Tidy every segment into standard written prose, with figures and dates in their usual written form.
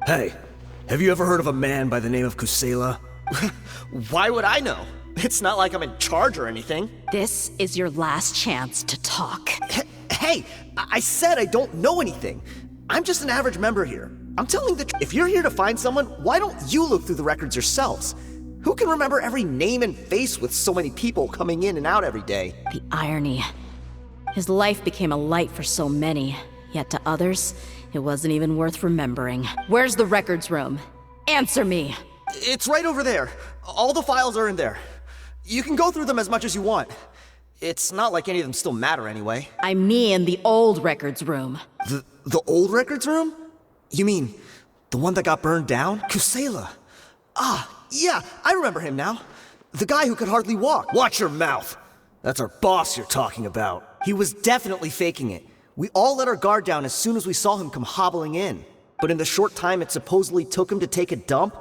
Hey, have you ever heard of a man by the name of Kusela? Why would I know? It's not like I'm in charge or anything. This is your last chance to talk. Hey, I said I don't know anything. I'm just an average member here. I'm telling the truth. If you're here to find someone, why don't you look through the records yourselves? Who can remember every name and face with so many people coming in and out every day? The irony. His life became a light for so many, yet to others, it wasn't even worth remembering. Where's the records room? Answer me! It's right over there. All the files are in there. You can go through them as much as you want. It's not like any of them still matter anyway. I mean the old records room. The old records room? You mean, the one that got burned down? Kusela. Ah, yeah, I remember him now. The guy who could hardly walk. Watch your mouth! That's our boss you're talking about. He was definitely faking it. We all let our guard down as soon as we saw him come hobbling in. But in the short time it supposedly took him to take a dump,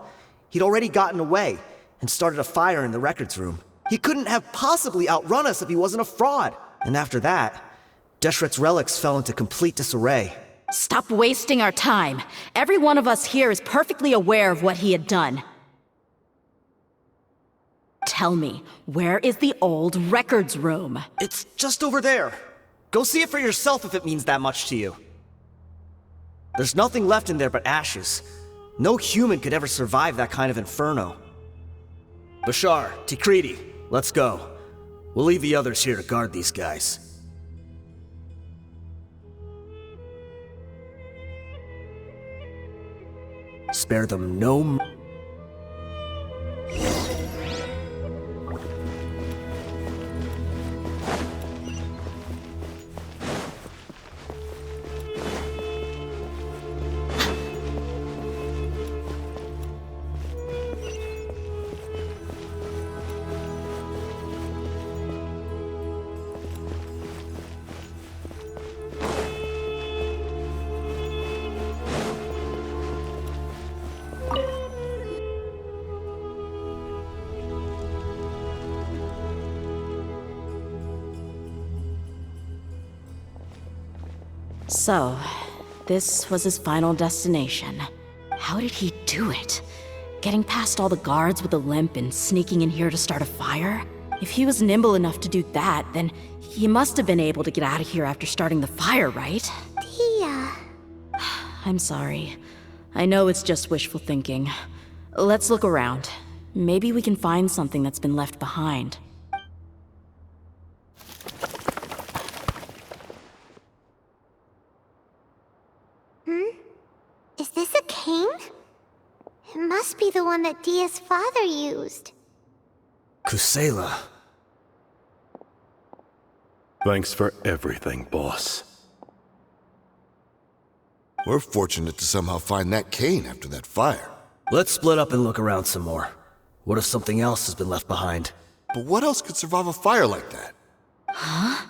he'd already gotten away and started a fire in the records room. He couldn't have possibly outrun us if he wasn't a fraud. And after that, Deshret's relics fell into complete disarray. Stop wasting our time. Every one of us here is perfectly aware of what he had done. Tell me, where is the old records room? It's just over there. Go see it for yourself if it means that much to you. There's nothing left in there but ashes. No human could ever survive that kind of inferno. Bashar, Tikriti, let's go. We'll leave the others here to guard these guys. Spare them no... So, this was his final destination. How did he do it? Getting past all the guards with a limp and sneaking in here to start a fire? If he was nimble enough to do that, then he must have been able to get out of here after starting the fire, right? Tia. I'm sorry. I know it's just wishful thinking. Let's look around. Maybe we can find something that's been left behind. Is this a cane? It must be the one that Dia's father used. Kusela. Thanks for everything, boss. We're fortunate to somehow find that cane after that fire. Let's split up and look around some more. What if something else has been left behind? But what else could survive a fire like that? Huh?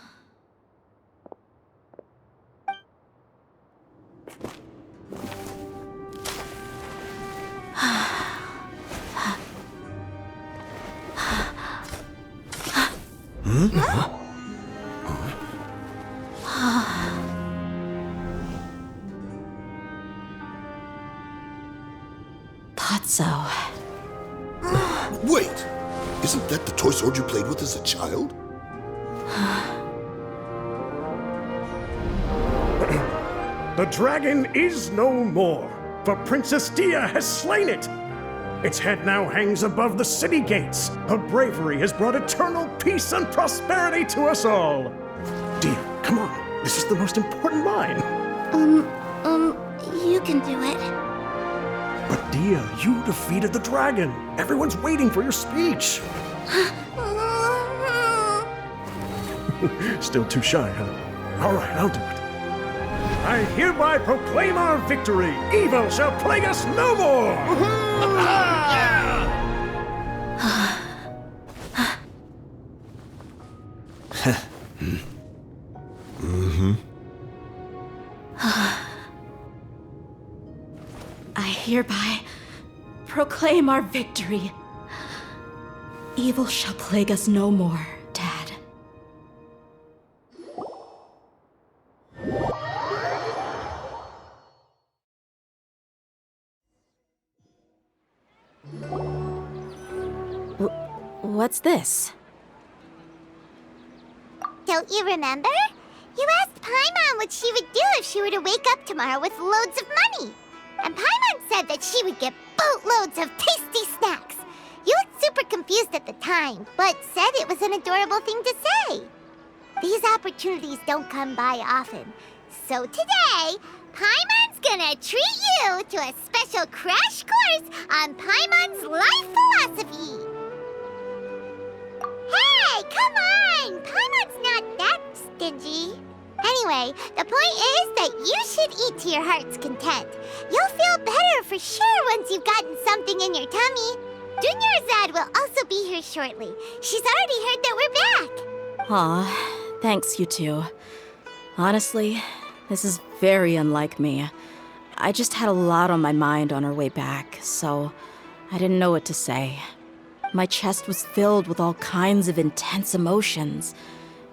Thought so. Wait! Isn't that the toy sword you played with as a child? The dragon is no more, for Princess Dia has slain it. Its head now hangs above the city gates. Her bravery has brought eternal peace and prosperity to us all. Dia, come on. This is the most important line. You can do it. But Dia, you defeated the dragon. Everyone's waiting for your speech. Still too shy, huh? All right, I'll do it. I hereby proclaim our victory. Evil shall plague us no more. I hereby proclaim our victory. Evil shall plague us no more, Dad. What's this? Don't you remember? You asked Paimon what she would do if she were to wake up tomorrow with loads of money. And Paimon said that she would get boatloads of tasty snacks. You looked super confused at the time, but said it was an adorable thing to say. These opportunities don't come by often. So today, Paimon's gonna treat you to a special crash course on Paimon's life philosophy. Hey, come on! Paimon's not that stingy. Anyway, the point is that you should eat to your heart's content. You'll feel better for sure once you've gotten something in your tummy. Dunyarzad will also be here shortly. She's already heard that we're back. Aw, thanks, you two. Honestly, this is very unlike me. I just had a lot on my mind on our way back, so I didn't know what to say. My chest was filled with all kinds of intense emotions.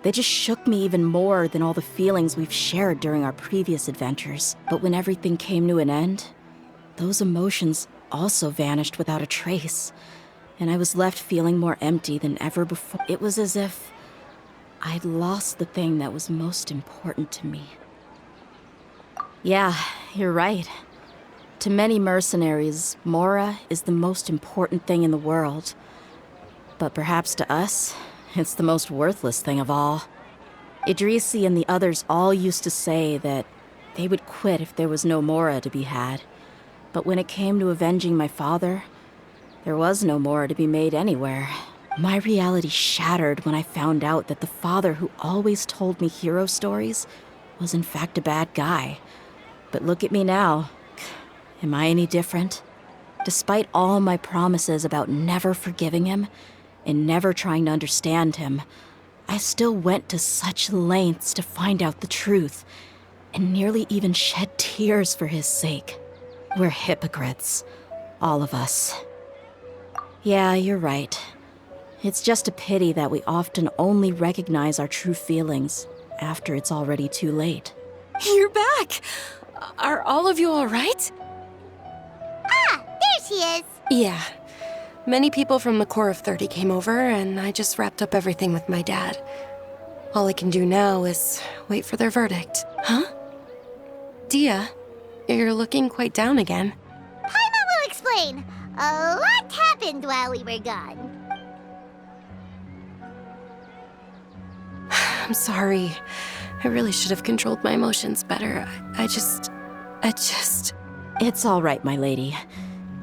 They just shook me even more than all the feelings we've shared during our previous adventures. But when everything came to an end, those emotions also vanished without a trace, and I was left feeling more empty than ever before. It was as if I'd lost the thing that was most important to me. Yeah, you're right. To many mercenaries, Mora is the most important thing in the world. But perhaps to us, it's the most worthless thing of all. Idrisi and the others all used to say that they would quit if there was no Mora to be had. But when it came to avenging my father, there was no Mora to be made anywhere. My reality shattered when I found out that the father who always told me hero stories was in fact a bad guy. But look at me now. Am I any different? Despite all my promises about never forgiving him and never trying to understand him, I still went to such lengths to find out the truth, and nearly even shed tears for his sake. We're hypocrites, all of us. Yeah, you're right. It's just a pity that we often only recognize our true feelings after it's already too late. You're back! Are all of you all right? Ah, there she is. Yeah. Many people from the Corps of 30 came over, and I just wrapped up everything with my dad. All I can do now is wait for their verdict. Huh? Dia, you're looking quite down again. Paimon will explain. A lot happened while we were gone. I'm sorry. I really should have controlled my emotions better. I just... It's all right, my lady.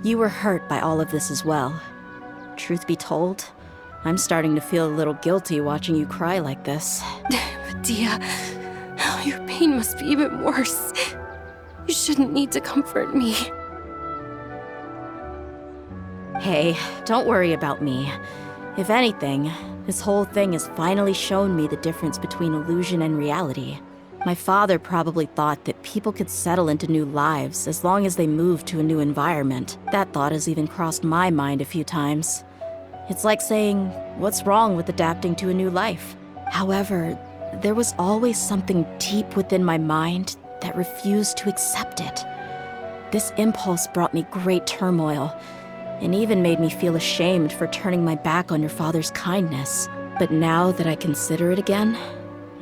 You were hurt by all of this as well. Truth be told, I'm starting to feel a little guilty watching you cry like this. But Dia, your pain must be even worse. You shouldn't need to comfort me. Hey, don't worry about me. If anything, this whole thing has finally shown me the difference between illusion and reality. My father probably thought that people could settle into new lives as long as they moved to a new environment. That thought has even crossed my mind a few times. It's like saying, what's wrong with adapting to a new life? However, there was always something deep within my mind that refused to accept it. This impulse brought me great turmoil, and even made me feel ashamed for turning my back on your father's kindness. But now that I consider it again,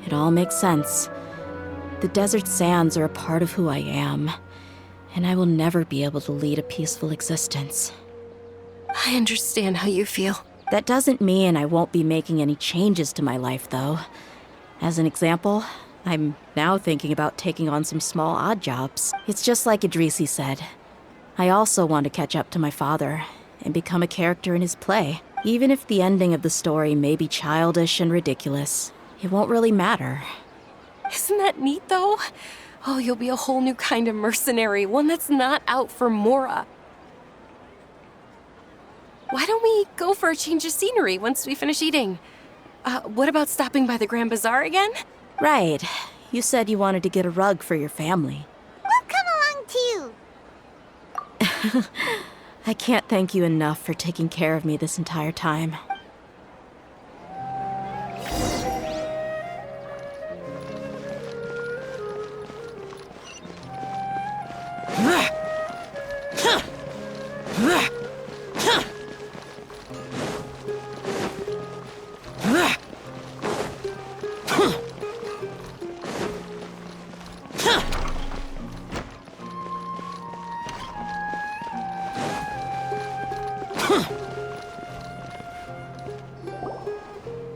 it all makes sense. The desert sands are a part of who I am, and I will never be able to lead a peaceful existence. I understand how you feel. That doesn't mean I won't be making any changes to my life, though. As an example, I'm now thinking about taking on some small odd jobs. It's just like Idrisi said. I also want to catch up to my father and become a character in his play. Even if the ending of the story may be childish and ridiculous, it won't really matter. Isn't that neat, though? Oh, you'll be a whole new kind of mercenary, one that's not out for Mora. Why don't we go for a change of scenery once we finish eating? What about stopping by the Grand Bazaar again? Right. You said you wanted to get a rug for your family. We'll come along too. I can't thank you enough for taking care of me this entire time.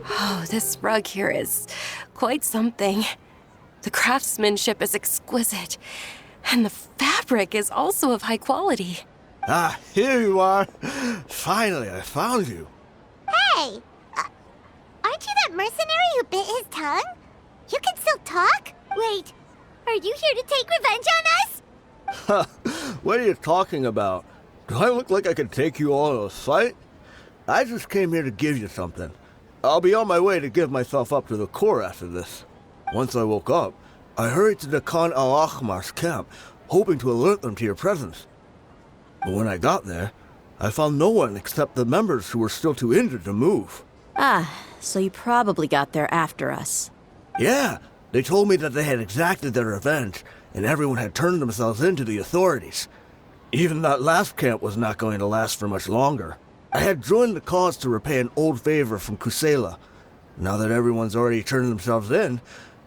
Oh, this rug here is quite something. The craftsmanship is exquisite, and the fabric is also of high quality. Ah, here you are. Finally, I found you. Hey! Aren't you that mercenary who bit his tongue? You can still talk? Wait, are you here to take revenge on us? What are you talking about? Do I look like I could take you all to a fight? I just came here to give you something. I'll be on my way to give myself up to the Corps after this. Once I woke up, I hurried to the Khan al-Ahmar's camp, hoping to alert them to your presence. But when I got there, I found no one except the members who were still too injured to move. Ah, so you probably got there after us. Yeah, they told me that they had exacted their revenge, and everyone had turned themselves in to the authorities. Even that last camp was not going to last for much longer. I had joined the cause to repay an old favor from Kusela. Now that everyone's already turned themselves in,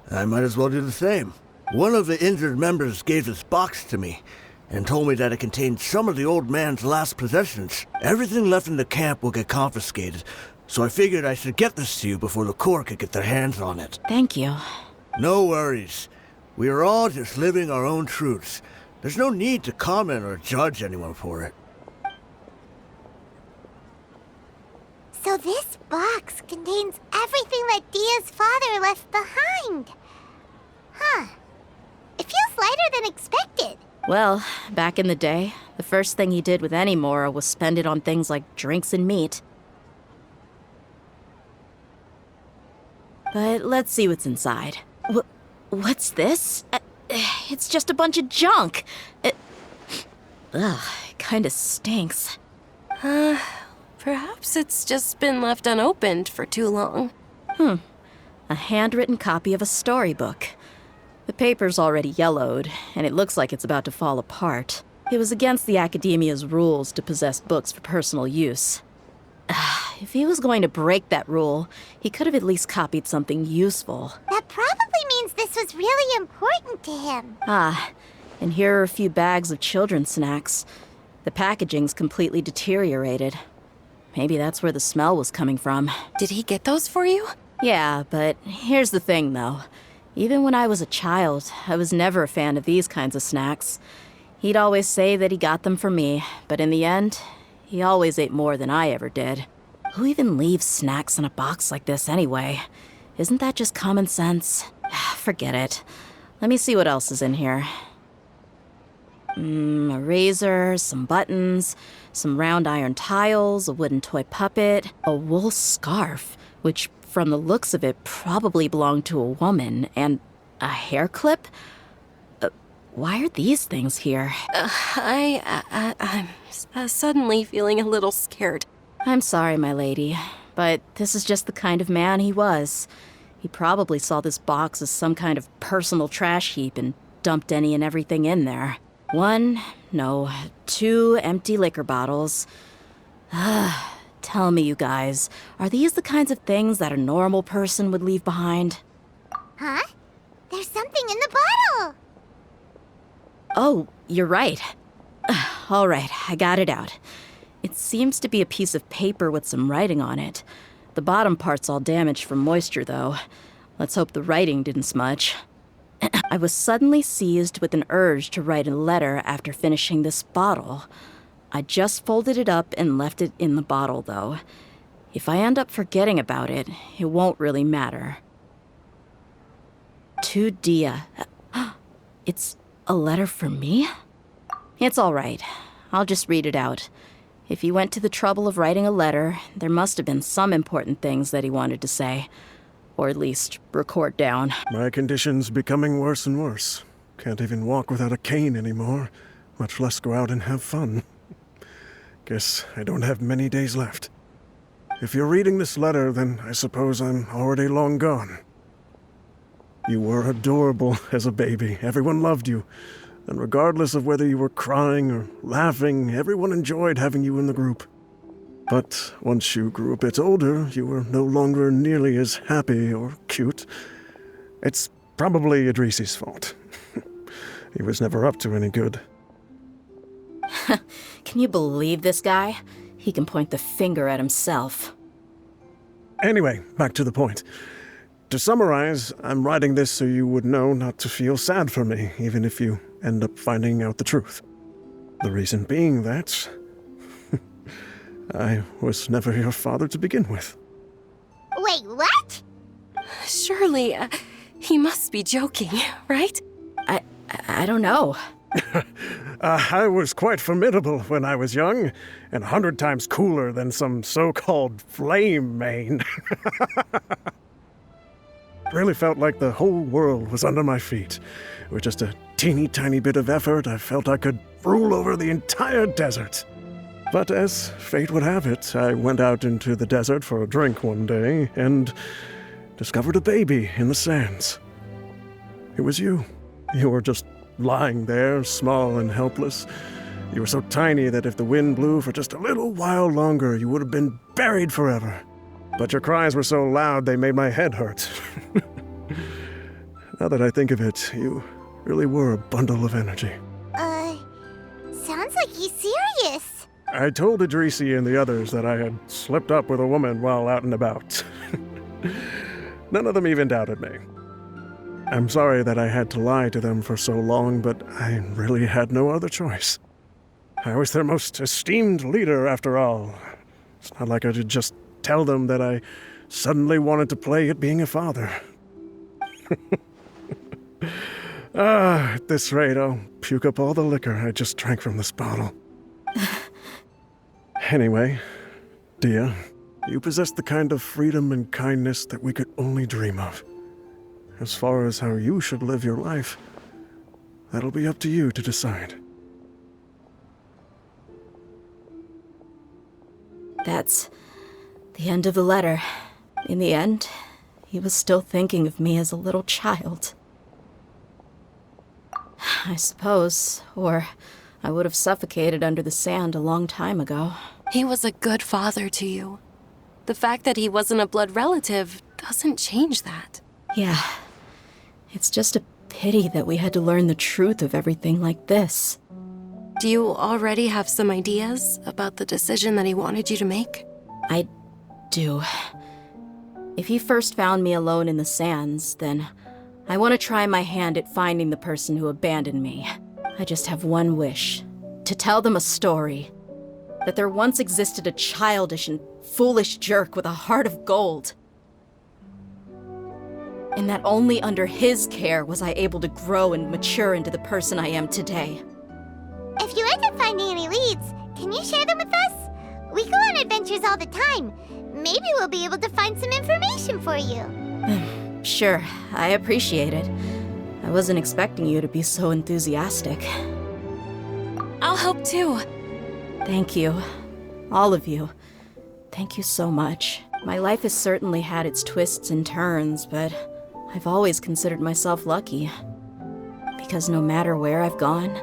I might as well do the same. One of the injured members gave this box to me, and told me that it contained some of the old man's last possessions. Everything left in the camp will get confiscated, so I figured I should get this to you before the Corps could get their hands on it. Thank you. No worries. We are all just living our own truths. There's no need to comment or judge anyone for it. So this box contains everything that Dia's father left behind. Huh. It feels lighter than expected. Well, back in the day, the first thing he did with any Mora was spend it on things like drinks and meat. But let's see what's inside. What's this? It's just a bunch of junk. It kinda stinks. Perhaps it's just been left unopened for too long. A handwritten copy of a storybook. The paper's already yellowed, and it looks like it's about to fall apart. It was against the Academia's rules to possess books for personal use. If he was going to break that rule, he could have at least copied something useful. That probably means this was really important to him. And here are a few bags of children's snacks. The packaging's completely deteriorated. Maybe that's where the smell was coming from. Did he get those for you? Yeah, but here's the thing, though. Even when I was a child, I was never a fan of these kinds of snacks. He'd always say that he got them for me, but in the end, he always ate more than I ever did. Who even leaves snacks in a box like this anyway? Isn't that just common sense? Forget it. Let me see what else is in here. A razor, some buttons, some round iron tiles, a wooden toy puppet, a wool scarf, which from the looks of it probably belonged to a woman, and a hair clip? Why are these things here? I'm suddenly feeling a little scared. I'm sorry, my lady, but this is just the kind of man he was. He probably saw this box as some kind of personal trash heap and dumped any and everything in there. 2 empty liquor bottles. Tell me, you guys, are these the kinds of things that a normal person would leave behind? Huh? There's something in the bottle! Oh, you're right. All right, I got it out. It seems to be a piece of paper with some writing on it. The bottom part's all damaged from moisture, though. Let's hope the writing didn't smudge. I was suddenly seized with an urge to write a letter after finishing this bottle. I just folded it up and left it in the bottle, though. If I end up forgetting about it, it won't really matter. To Dia. It's a letter for me? It's all right. I'll just read it out. If he went to the trouble of writing a letter, there must have been some important things that he wanted to say. Or at least record down. My condition's becoming worse and worse. Can't even walk without a cane anymore, much less go out and have fun. Guess I don't have many days left. If you're reading this letter, then I suppose I'm already long gone. You were adorable as a baby. Everyone loved you. And regardless of whether you were crying or laughing, everyone enjoyed having you in the group. But once you grew a bit older, you were no longer nearly as happy or cute. It's probably Idrisi's fault. He was never up to any good. Can you believe this guy? he can point the finger at himself. Anyway, back to the point. To summarize, I'm writing this so you would know not to feel sad for me, even if you end up finding out the truth. The reason being that I was never your father to begin with. Wait, what? Surely, he must be joking, right? I don't know. I was quite formidable when I was young, and 100 times cooler than some so-called flame main. Really felt like the whole world was under my feet. With just a teeny tiny bit of effort, I felt I could rule over the entire desert. But as fate would have it, I went out into the desert for a drink one day and discovered a baby in the sands. It was you. You were just lying there, small and helpless. You were so tiny that if the wind blew for just a little while longer, you would have been buried forever. But your cries were so loud they made my head hurt. Now that I think of it, you really were a bundle of energy. Sounds like he's serious. I told Idrisi and the others that I had slept up with a woman while out and about. None of them even doubted me. I'm sorry that I had to lie to them for so long, but I really had no other choice. I was their most esteemed leader, after all. It's not like I could just tell them that I suddenly wanted to play at being a father. At this rate, I'll puke up all the liquor I just drank from this bottle. Anyway, Dia, you possess the kind of freedom and kindness that we could only dream of. As far as how you should live your life, that'll be up to you to decide. That's the end of the letter. In the end, he was still thinking of me as a little child. I suppose, or I would have suffocated under the sand a long time ago. He was a good father to you. The fact that he wasn't a blood relative doesn't change that. Yeah. It's just a pity that we had to learn the truth of everything like this. Do you already have some ideas about the decision that he wanted you to make? I do. If he first found me alone in the sands, then I want to try my hand at finding the person who abandoned me. I just have one wish. To tell them a story. That there once existed a childish and foolish jerk with a heart of gold. And that only under his care was I able to grow and mature into the person I am today. If you end up finding any leads, can you share them with us? We go on adventures all the time. Maybe we'll be able to find some information for you. Sure, I appreciate it. I wasn't expecting you to be so enthusiastic. I'll help too. Thank you. All of you. Thank you so much. My life has certainly had its twists and turns, but I've always considered myself lucky. Because no matter where I've gone,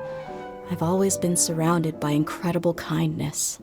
I've always been surrounded by incredible kindness.